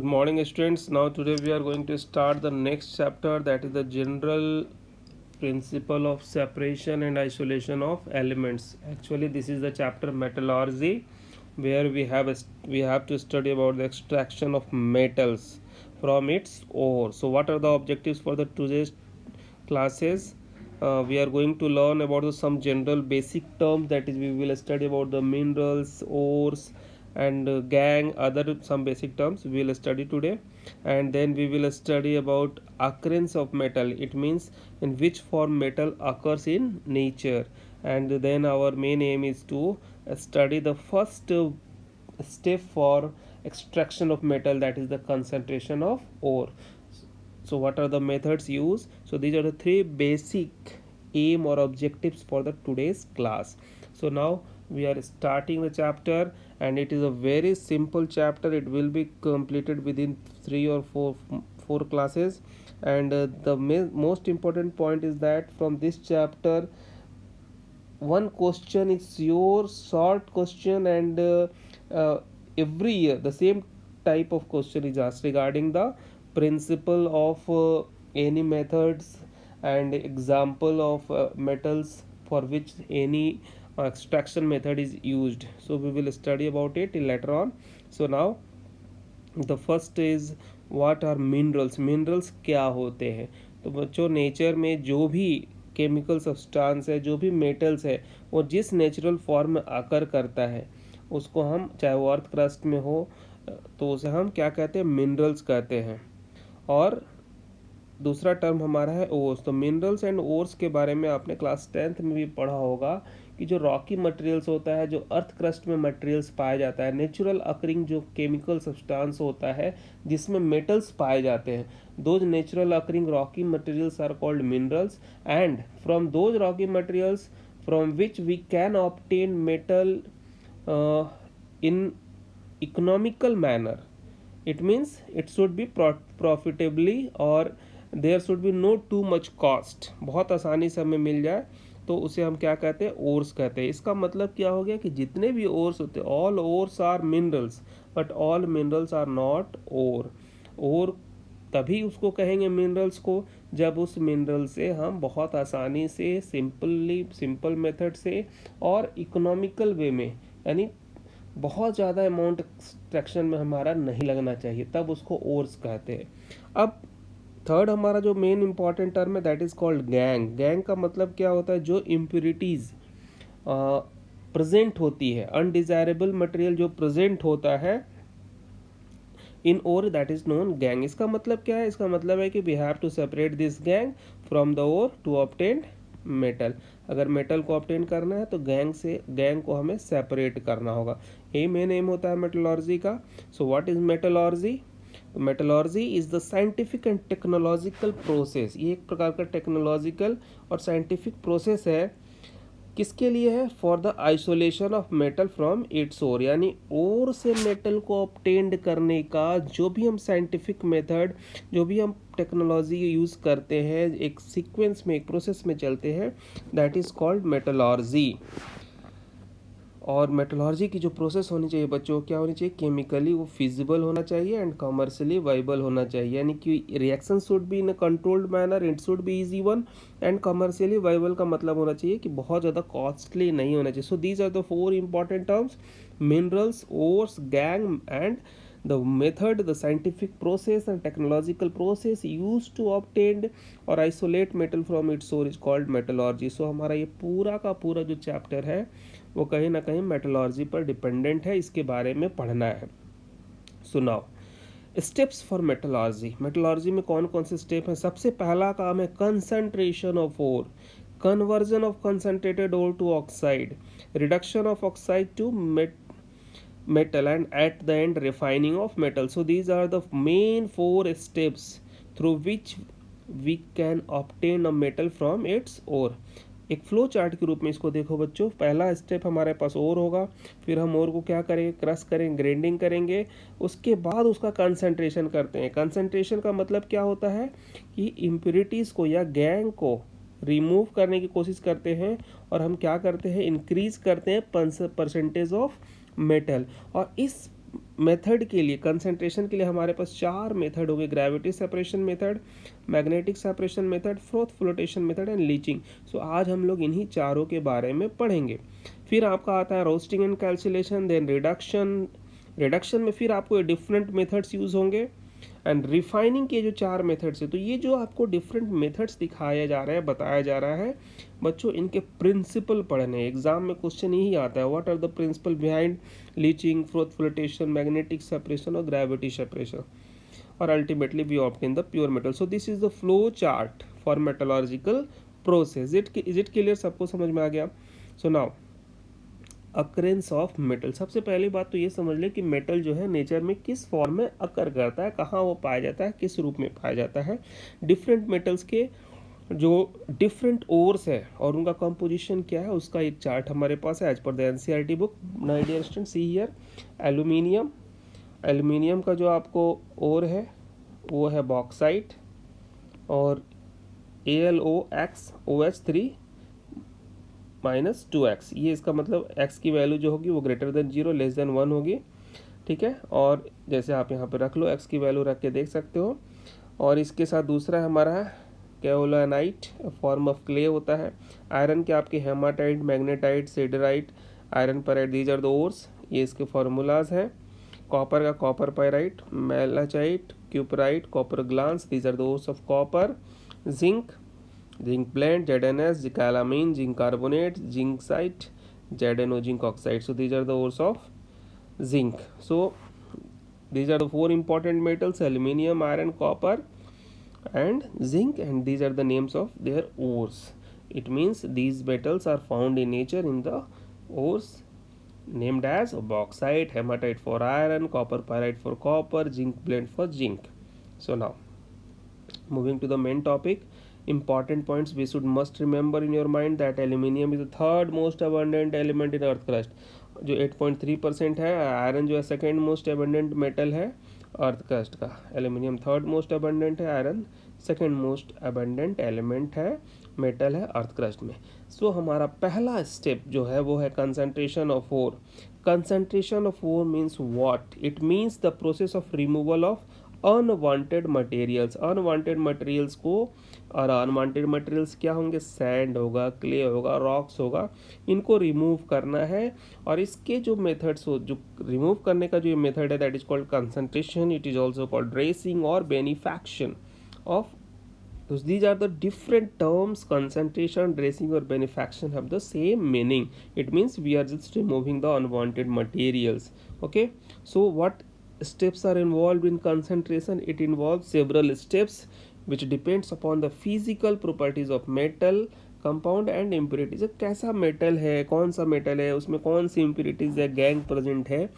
Good morning, students. Now today we are going to start the next chapter, that is the general principle of separation and isolation of elements. Actually, this is the chapter metallurgy, where we have to study about the extraction of metals from its ore. So what are the objectives for the today's classes? We are going to learn about some general basic terms, that is we will study about the minerals, ores, and gang, other some basic terms we will study today. And then we will study about occurrence of metal, it means in which form metal occurs in nature. And then our main aim is to study the first step for extraction of metal, that is the concentration of ore. So what are the methods used? So these are the three basic aim or objectives for the today's class. So now we are starting the chapter, and it is a very simple chapter. It will be completed within 3 or 4 classes. And the most important point is that from this chapter one question is your short question, and every year the same type of question is asked regarding the principle of any methods and example of metals for which any extraction method is used. So we will study about it later on. So now the first is, what are minerals? Minerals क्या होते हैं? तो बच्चों, nature में जो भी chemical substance है, जो भी मेटल्स है, वो जिस नेचुरल फॉर्म में आकर करता है उसको हम, चाहे वो अर्थ क्रस्ट में हो, तो उसे हम क्या कहते हैं? मिनरल्स कहते हैं। और दूसरा टर्म हमारा है ओर्स। तो मिनरल्स एंड ओर्स के बारे में आपने क्लास 10th में भी पढ़ा होगा कि जो रॉकी मटेरियल्स होता है, जो अर्थ क्रस्ट में मटेरियल्स पाया जाता है, नेचुरल अकरिंग जो केमिकल सब्सटेंस होता है जिसमें मेटल्स पाए जाते हैं, those natural occurring rocky materials are called minerals. And from those rocky materials from which we can obtain metal in economical manner, it means it should be profitably, or there should be no too much cost, बहुत आसानी से हमें मिल जाए, तो उसे हम क्या कहते हैं? ओर्स कहते हैं। इसका मतलब क्या हो गया कि जितने भी ओर्स होते हैं, all ores are minerals, but all minerals are not ore. Ore तभी उसको कहेंगे मिनरल्स को जब उस मिनरल से हम बहुत आसानी से सिंपल मेथड से और इकोनॉमिकल वे में, यानी बहुत ज़्यादा अमाउंट एक्सट्रैक्शन में हमारा नहीं लगना चाहिए, तब उसको ओर्स कहते हैं। अब थर्ड हमारा जो मेन इंपॉर्टेंट टर्म है, that is called gang. Gang का मतलब क्या होता है? जो इम्प्योरिटीज़ प्रेजेंट होती है, अनडिजायरेबल मटेरियल जो प्रेजेंट होता है in ore, that is known gangue. इसका मतलब क्या है? इसका मतलब है कि we have to separate this gangue from the ore to obtain metal. अगर मेटल को ऑब्टेन करना है तो गैंग को हमें सेपरेट करना होगा। यही मेन एम होता है मेटलर्जी का। So what is metallurgy? Metallurgy is the scientific and technological process. ये एक प्रकार का टेक्नोलॉजिकल और साइंटिफिक प्रोसेस है। किसके लिए है? For the isolation of metal from its ore, यानी ओर से मेटल को ऑब्टेन्ड करने का जो भी हम साइंटिफिक मेथड, जो भी हम टेक्नोलॉजी यूज़ करते हैं, एक सीक्वेंस में, एक प्रोसेस में चलते हैं, दैट इज़ कॉल्ड मेटलर्जी। और मेटलर्जी की जो प्रोसेस होनी चाहिए बच्चों, क्या होनी चाहिए? केमिकली वो फिजिबल होना चाहिए एंड कमर्शियली वाइबल होना चाहिए, यानी कि reaction should be in a controlled manner, it should be easy one, and commercially viable का मतलब होना चाहिए कि बहुत ज़्यादा कॉस्टली नहीं होना चाहिए। So these are the 4 important terms: minerals, ores, gangue, and the method, the scientific process and technological process used to obtain or isolate metal from its source is called metallurgy. So हमारा ये पूरा का पूरा जो chapter है वो कहीं ना कहीं मेटलर्जी पर डिपेंडेंट है, इसके बारे में पढ़ना है। So now steps for metallurgy. Metallurgy में कौन कौन से स्टेप हैं? सबसे पहला काम है concentration of ore, conversion of concentrated ore to oxide, reduction of oxide to metal, and at the end refining of metal. So these are the main 4 steps through which we can obtain a metal from its ore. एक flow chart के रूप में इसको देखो बच्चों। पहला step हमारे पास ओर होगा, फिर हम ओर को क्या करेंगे? क्रश करेंगे, ग्राइंडिंग करेंगे, उसके बाद उसका कंसंट्रेशन करते हैं। कंसंट्रेशन का मतलब क्या होता है कि इम्प्योरिटीज़ को या गैंग को रिमूव करने की कोशिश करते हैं, और हम क्या करते हैं? इंक्रीज करते हैं परसेंटेज ऑफ मेटल। और इस मेथड के लिए, कंसंट्रेशन के लिए हमारे पास 4 मेथड हो गए, gravity separation method, magnetic separation method, froth flotation method and leaching. So आज हम लोग इन्हीं चारों के बारे में पढ़ेंगे। फिर आपका आता है रोस्टिंग एंड कैल्सिलेशन, देन रिडक्शन में फिर आपको डिफरेंट मेथड्स यूज होंगे, एंड रिफाइनिंग के जो 4 मेथड्स है। तो ये जो आपको डिफरेंट मेथड्स दिखाया जा रहा है, बताया जा रहा है बच्चों, इनके प्रिंसिपल पढ़ने। एग्जाम में क्वेश्चन यही आता है, what are the principle behind leaching, froth flotation, magnetic separation और ग्रेविटी सेपरेशन, और ultimately we obtain the pure metal. So this is the flow chart for metallurgical process. Is it clear? सबको समझ में आ गया? So now occurrence of metal. सबसे पहली बात तो ये समझ ले कि मेटल जो है नेचर में किस फॉर्म में अकर करता है, कहाँ वो पाया जाता है, किस रूप में पाया जाता है। डिफरेंट मेटल्स के जो डिफरेंट ओर्स है और उनका कंपोजिशन क्या है, उसका एक चार्ट हमारे पास है एज पर the NCERT book. My dear student, see here, aluminium का जो आपको ओर है वो है बॉक्साइट, और AlOxOH3 -2x, ये इसका मतलब x की वैल्यू जो होगी वो ग्रेटर देन 0 लेस देन 1 होगी, ठीक है। और जैसे आप यहाँ पे रख लो, x की वैल्यू रख के देख सकते हो। और इसके साथ दूसरा हमारा कैओलानाइट, फॉर्म ऑफ क्ले होता है। आयरन के आपके haematite, magnetite, siderite, iron pyrite, these are the ores, ये इसके फार्मूलाज हैं। कॉपर का copper pyrite, malachite, cuprite, copper glance, these are the ores of copper. Zinc blend, ZnS, calamine, zinc carbonate, zincite, ZnO, zinc oxide. So these are the ores of zinc. So these are the 4 important metals: aluminium, iron, copper and zinc, and these are the names of their ores. It means these metals are found in nature in the ores named as bauxite, hematite for iron, copper pyrite for copper, zinc blend for zinc. So now moving to the main topic, important points we should must remember in your mind that aluminium is the third most abundant element in earth crust, जो 8.3% है। Iron जो है second most abundant metal है earth crust का, aluminium third most abundant है, iron second most abundant element है, metal है earth crust में। सो हमारा पहला स्टेप जो है वो है concentration of ore. Concentration of ore means what? It means the process of removal of unwanted materials. Unwanted materials को, और अनवांटेड मटेरियल्स क्या होंगे? सैंड होगा, क्ले होगा, रॉक्स होगा, इनको रिमूव करना है। और इसके जो मेथड्स हो, जो रिमूव करने का जो मेथड है, that is called concentration, it is also called dressing और बेनिफैक्शन of. So these are the different terms. Concentration, dressing or benefaction have the same meaning. It means we are just removing the unwanted materials. Okay, so what steps are involved in concentration? It involves several steps which depends upon the physical properties of metal, compound and impurities. कैसा metal है, कौन सा metal है, उसमें कौन सी impurities या gang present है,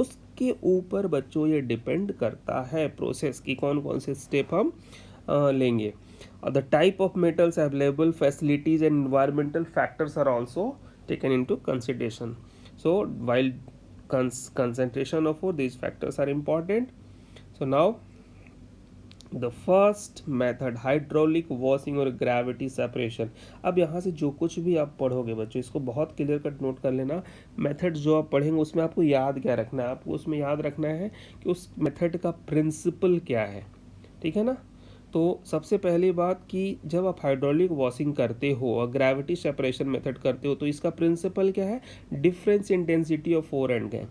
उसके ऊपर बच्चों ये डिपेंड करता है प्रोसेस की कौन कौन से स्टेप हम लेंगे। The type of metals available, facilities and environmental factors are also taken into consideration. So while concentration of these factors are important. So now the first method, hydraulic washing और gravity separation। अब यहाँ से जो कुछ भी आप पढ़ोगे बच्चों, इसको बहुत क्लियर कट नोट कर लेना। मेथड जो आप पढ़ेंगे उसमें आपको याद क्या रखना है? आपको उसमें याद रखना है कि उस मेथड का प्रिंसिपल क्या है, ठीक है ना। तो सबसे पहली बात कि जब आप हाइड्रोलिक वॉशिंग करते हो और ग्रेविटी सेपरेशन मेथड करते हो तो इसका प्रिंसिपल क्या है? Difference in density of ore and gangue.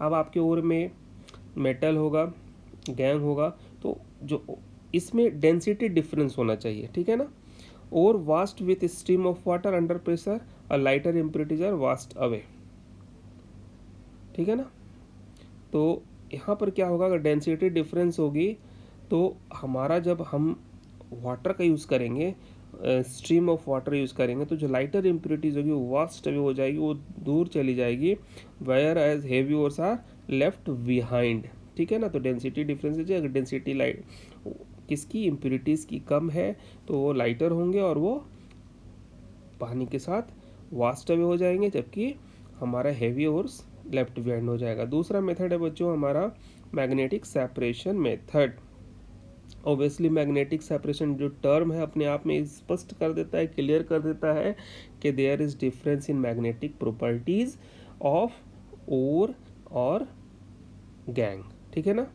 अब आपके ओर में मेटल होगा, गैंग होगा, तो जो इसमें डेंसिटी डिफरेंस होना चाहिए, ठीक है ना। और washed with stream of water under pressure, और lighter impurities are washed away, ठीक है ना। तो यहाँ पर क्या होगा? अगर डेंसिटी डिफरेंस होगी तो हमारा, जब हम वाटर का यूज़ करेंगे, स्ट्रीम ऑफ वाटर यूज़ करेंगे, तो जो लाइटर इम्प्योरिटीज होगी वो वास्ट अवे हो जाएगी, वो दूर चली जाएगी, where as heavy ores are left behind, ठीक है ना। तो डेंसिटी डिफरेंस है, अगर डेंसिटी लाइट किसकी, इम्प्योरिटीज़ की कम है तो वो लाइटर होंगे और वो पानी के साथ वास्ट अवे हो जाएंगे, जबकि हमारा हेवी ओर्स लेफ्ट बिहाइंड हो जाएगा। दूसरा मेथड है बच्चों हमारा magnetic separation method. Obviously magnetic separation जो टर्म है अपने आप में स्पष्ट कर देता है, क्लियर कर देता है कि there is difference in magnetic properties of ore और गैंग, ठीक है ना।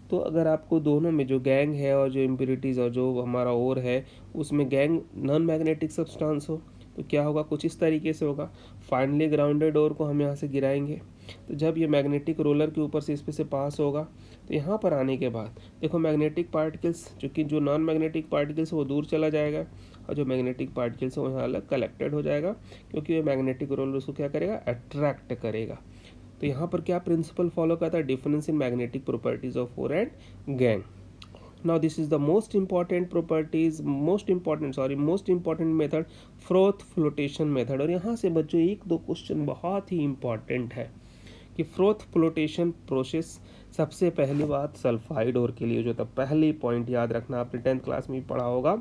तो अगर आपको दोनों में जो गैंग है और जो इम्प्योरिटीज़ और जो हमारा ओर है उसमें गैंग नॉन मैग्नेटिक सब्सटेंस हो तो क्या होगा, कुछ इस तरीके से होगा। फाइनली ग्राउंडेड ओर को हम यहाँ से गिराएंगे, तो जब ये मैग्नेटिक रोलर के ऊपर से इस पे से पास होगा तो यहाँ पर आने के बाद देखो मैग्नेटिक पार्टिकल्स, चूँकि जो नॉन मैग्नेटिक पार्टिकल्स वो दूर चला जाएगा और जो मैग्नेटिक पार्टिकल्स है वो यहाँ अलग कलेक्टेड हो जाएगा, क्योंकि वो मैग्नेटिक रोलर उसको क्या करेगा, अट्रैक्ट करेगा। तो यहाँ पर क्या प्रिंसिपल फॉलो करता है, difference in magnetic properties of ore and gangue. Now this is the most important method, froth flotation method. और यहाँ से बच्चों एक दो क्वेश्चन बहुत ही इंपॉर्टेंट है कि फ्रोथ फ्लोटेशन प्रोसेस, सबसे पहली बात सल्फाइड ओर के लिए जो था, पहली पॉइंट याद रखना, आपने 10th क्लास में भी पढ़ा होगा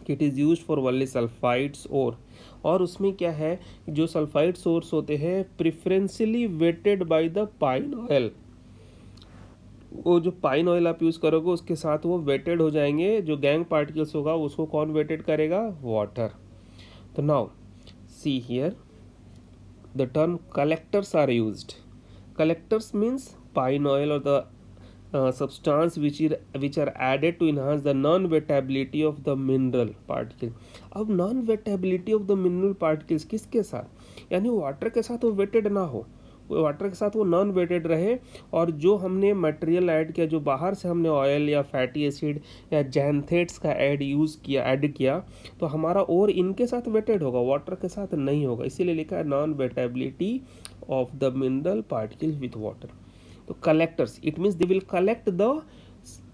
कि it is use for only sulphides ore. और उसमें क्या है, जो सल्फाइड सोर्स होते हैं preferentially wetted by the pine oil, वो जो पाइन ऑयल आप यूज़ करोगे उसके साथ वो वेटेड हो जाएंगे। जो गैंग पार्टिकल्स होगा उसको कौन वेटेड करेगा, वाटर। तो now see here the term collectors are used. Collectors means pine oil और the substance which are added to enhance the non-wettability of the mineral particle। अब non-wettability of the mineral particles किसके साथ, यानी water के साथ वो weighted ना हो, वाटर के साथ वो नॉन वेटेड रहे। और जो हमने मटेरियल ऐड किया, जो बाहर से हमने ऑयल या फैटी एसिड या जैंथेट्स का ऐड किया तो हमारा और इनके साथ वेटेड होगा, वाटर के साथ नहीं होगा। इसीलिए लिखा है non wettability of the mineral particle with water. तो collectors, it means they will collect the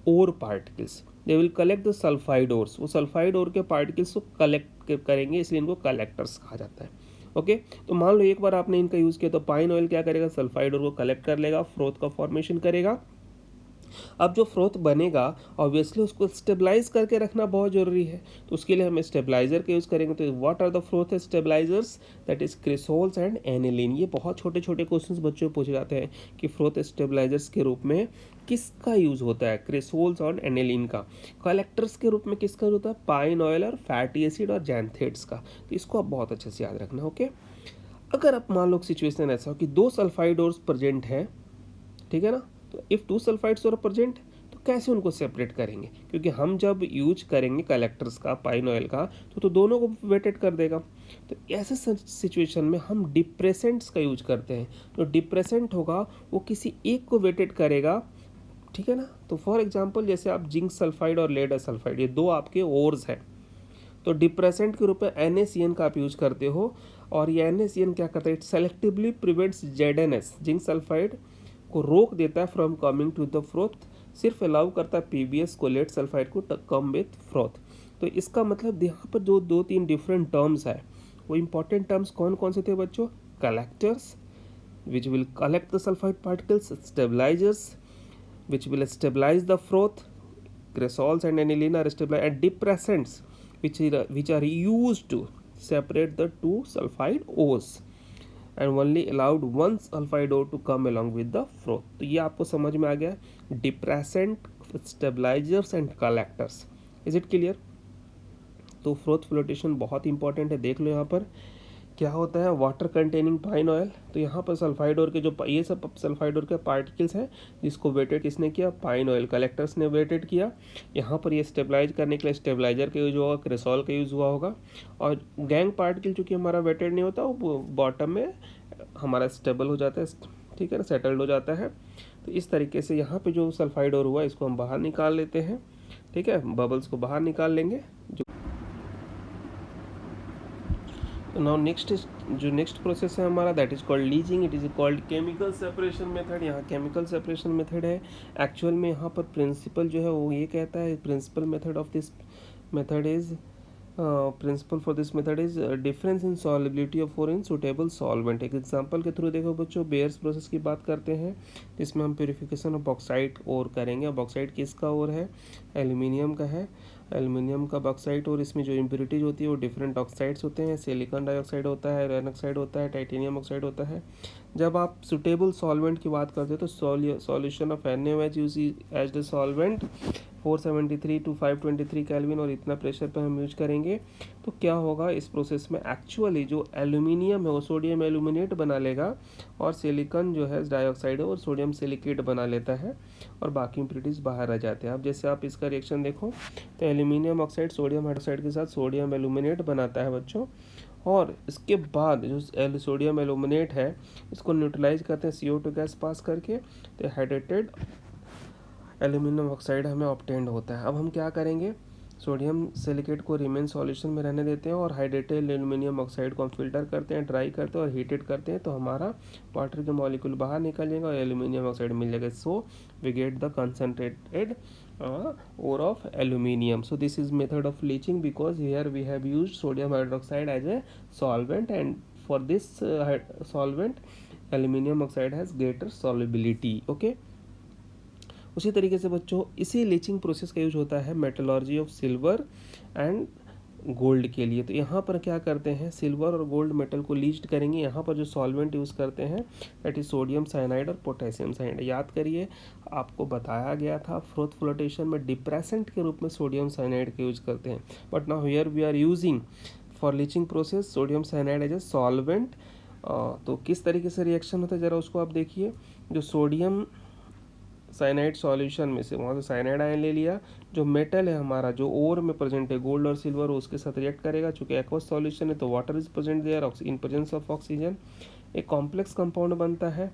ore particles, they will collect the sulphide ores, वो सल्फाइड ओर के पार्टिकल्स को कलेक्ट करेंगे, इसलिए इनको कलेक्टर्स कहा जाता है। ओके तो मान लो एक बार आपने इनका यूज़ किया तो पाइन ऑयल क्या करेगा, सल्फाइड ओर को कलेक्ट कर लेगा, फ्रोथ का फॉर्मेशन करेगा। अब जो फ्रोथ बनेगा ऑब्वियसली उसको स्टेबलाइज करके रखना बहुत ज़रूरी है, तो उसके लिए हम स्टेबलाइजर का यूज़ करेंगे। तो what are the froth stabilisers, that is cresols and aniline. ये बहुत छोटे छोटे क्वेश्चंस बच्चों पूछे जाते हैं कि फ्रोथ स्टेबलाइजर्स के रूप में किसका यूज़ होता है, क्रिसोल्स और एनिलीन का। कलेक्टर्स के रूप में किसका होता है, पाइन ऑयल और फैटी एसिड और जैंथेट्स का। तो इसको आप बहुत अच्छे से याद रखना। ओके अगर आप मान लो सिचुएशन ऐसा हो कि दो सल्फाइड ओर्स प्रेजेंट है, ठीक है ना, तो if two sulphides are present तो कैसे उनको सेपरेट करेंगे, क्योंकि हम जब यूज करेंगे कलेक्टर्स का, पाइन ऑयल का, तो दोनों को वेटेड कर देगा। तो ऐसे सिचुएशन में हम डिप्रेसेंट्स का यूज करते हैं। जो डिप्रेसेंट होगा वो किसी एक को वेटेड करेगा, ठीक है ना। तो फॉर एग्जाम्पल जैसे आप जिंक सल्फाइड और लेड सल्फाइड, ये दो आपके ओर्स हैं, तो डिप्रेसेंट के रूप में NaCN का आप यूज करते हो। और ये NaCN क्या करता है, it selectively prevents ZnS, zinc sulphide को रोक देता है from coming to the froth, सिर्फ अलाउ करता है PbS को, लेड सल्फाइड को कम विथ फ्रोथ। तो इसका मतलब यहाँ पर जो दो तीन डिफरेंट टर्म्स है, वो इंपॉर्टेंट टर्म्स कौन कौन से थे बच्चों, collectors which will collect the sulphide particles, stabilisers which will stabilise the froth, cresols and aniline are stabilise, and depressants which are used to separate the two sulfide ores and only allowed one sulfide ore to come along with the froth। तो ये आपको समझ में आ गया, depressant, stabilisers and collectors. Is it clear. तो froth flotation बहुत important है, देख लो यहाँ पर क्या होता है, वाटर कंटेनिंग पाइन ऑयल। तो यहाँ पर सल्फाइड ओर के जो ये सब सल्फाइड ओर के पार्टिकल्स हैं जिसको वेटेड किसने किया, पाइन ऑयल, कलेक्टर्स ने वेटेड किया। यहाँ पर ये स्टेबलाइज करने के लिए स्टेबलाइजर का यूज़ होगा, क्रेसॉल का यूज़ हुआ होगा। और गैंग पार्टिकल चूँकि हमारा वेटेड नहीं होता, वो बॉटम में हमारा स्टेबल हो जाता है, ठीक है ना, सेटल्ड हो जाता है। तो इस तरीके से यहाँ पर जो सल्फाइड ओर हुआ इसको हम बाहर निकाल लेते हैं, ठीक है, बबल्स को बाहर निकाल लेंगे। नाउ नेक्स्ट प्रोसेस है हमारा, that is called leaching, it is called chemical separation method. यहाँ केमिकल सेपरेशन मेथड है। एक्चुअल में यहाँ पर प्रिंसिपल जो है वो ये कहता है, principle method of this method is principle for this method is difference in solubility of ore in suitable solvent. एक एग्जांपल के थ्रू देखो बच्चों, बेयर्स प्रोसेस की बात करते हैं, जिसमें हम प्योरिफिकेशन ऑफ बॉक्साइट ओर करेंगे। बॉक्साइट किसका ओर है, एल्यूमिनियम का है, एल्यूमिनियम का बॉक्साइट। और इसमें जो इम्प्योरिटीज होती है वो डिफरेंट ऑक्साइड्स होते हैं, सिलिकॉन डाइऑक्साइड होता है, आयरन ऑक्साइड होता है, टाइटेनियम ऑक्साइड होता है। जब आप सुटेबल सॉल्वेंट की बात करते हो तो solution of NaOH use as the solvent 473 to 523 kelvin और इतना प्रेशर पे हम यूज करेंगे तो क्या होगा इस प्रोसेस में, एक्चुअली जो एल्यूमिनियम है वो सोडियम एल्यूमिनेट बना लेगा और सिलिकॉन जो है डाइऑक्साइड है वो सोडियम सिलिकेट बना लेता है और बाकी इम्प्योरिटीज बाहर आ जाते हैं। अब जैसे आप इसका रिएक्शन देखो तो एल्यूमिनियम ऑक्साइड सोडियम हाइड्रोक्साइड के साथ सोडियम एल्यूमिनेट बनाता है बच्चों, और इसके बाद जो सोडियम एल्यूमिनेट है इसको न्यूट्रलाइज करते हैं CO2 गैस पास करके, तो हाइड्रेटेड एल्यूमिनियम ऑक्साइड हमें ऑब्टेन्ड होता है। अब हम क्या करेंगे, सोडियम सिलिकेट को रिमेन सॉल्यूशन में रहने देते हैं और हाइड्रेटेड एल्यूमिनियम ऑक्साइड को हम फिल्टर करते हैं, ड्राई करते हैं और हीटेड करते हैं, तो हमारा वाटर के मॉलिक्यूल बाहर निकल जाएगा और एल्यूमिनियम ऑक्साइड मिल जाएगा। So we get the concentrated ore of aluminium. So this is method of leaching because here we have used sodium hydroxide as a solvent, and for this solvent aluminium oxide has greater solubility. Okay. उसी तरीके से बच्चों इसी leaching process का use होता है metallurgy of silver and gold के लिए। तो यहाँ पर क्या करते हैं, सिल्वर और गोल्ड मेटल को लीच्ड करेंगे। यहाँ पर जो सॉल्वेंट यूज़ करते हैं दैट इज सोडियम साइनाइड और पोटेशियम साइनाइड। याद करिए आपको बताया गया था फ्रोथ फ्लोटेशन में डिप्रेसेंट के रूप में सोडियम साइनाइड का यूज करते हैं, but now here we are using for leaching process sodium cyanide as a solvent. तो किस तरीके से रिएक्शन होता है ज़रा उसको आप देखिए। जो सोडियम साइनाइड सॉल्यूशन में से वहाँ से साइनाइड आयन ले लिया, जो मेटल है हमारा जो ओर में प्रेजेंट है गोल्ड और सिल्वर उसके साथ रिएक्ट करेगा, चूंकि एक्वस सॉल्यूशन है तो water is present there in presence of oxygen, एक कॉम्प्लेक्स कंपाउंड बनता है।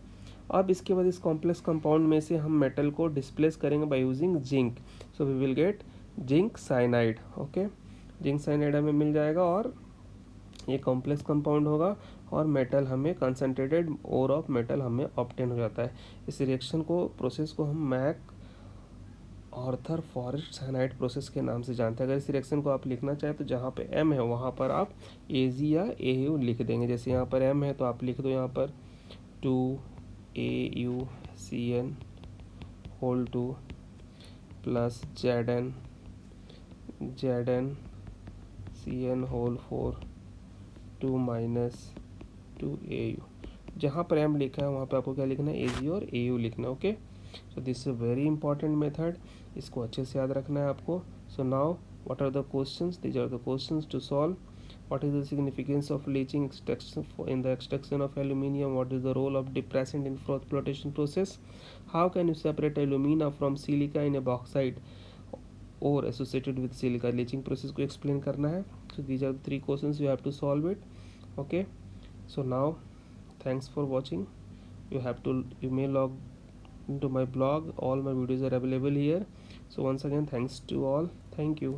अब इसके बाद इस कॉम्प्लेक्स कंपाउंड में से हम मेटल को डिस्प्लेस करेंगे by using zinc, so we will get zinc cyanide. Okay, zinc cyanide हमें मिल जाएगा और ये कॉम्प्लेक्स कंपाउंड होगा और मेटल हमें कंसनट्रेटेड ओर ऑफ मेटल हमें ऑब्टेन हो जाता है। इस रिएक्शन को प्रोसेस को हम MacArthur Forrest cyanide process के नाम से जानते हैं। अगर इस रिएक्शन को आप लिखना चाहें तो जहाँ पे M है वहाँ पर आप AG या AU लिख देंगे। जैसे यहाँ पर M है तो आप लिख दो यहाँ पर 2AuCN whole 2 plus ZnCN whole 4 2 minus 2AU। जहाँ पर M लिखा है वहाँ पे आपको क्या लिखना है, AG और AU लिखना है। Okay, so this is very important method, इसको अच्छे से याद रखना है आपको। So now what are the questions, these are the questions to solve. What is the significance of leaching extraction in the extraction of aluminium? What is the role of depressant in froth flotation process? How can you separate alumina from silica in a bauxite or associated with silica? Leaching process को explain करना है। So these are the 3 questions you have to solve it. Okay, so now thanks for watching. You may log into my blog, all my videos are available here. So once again thanks to all, thank you.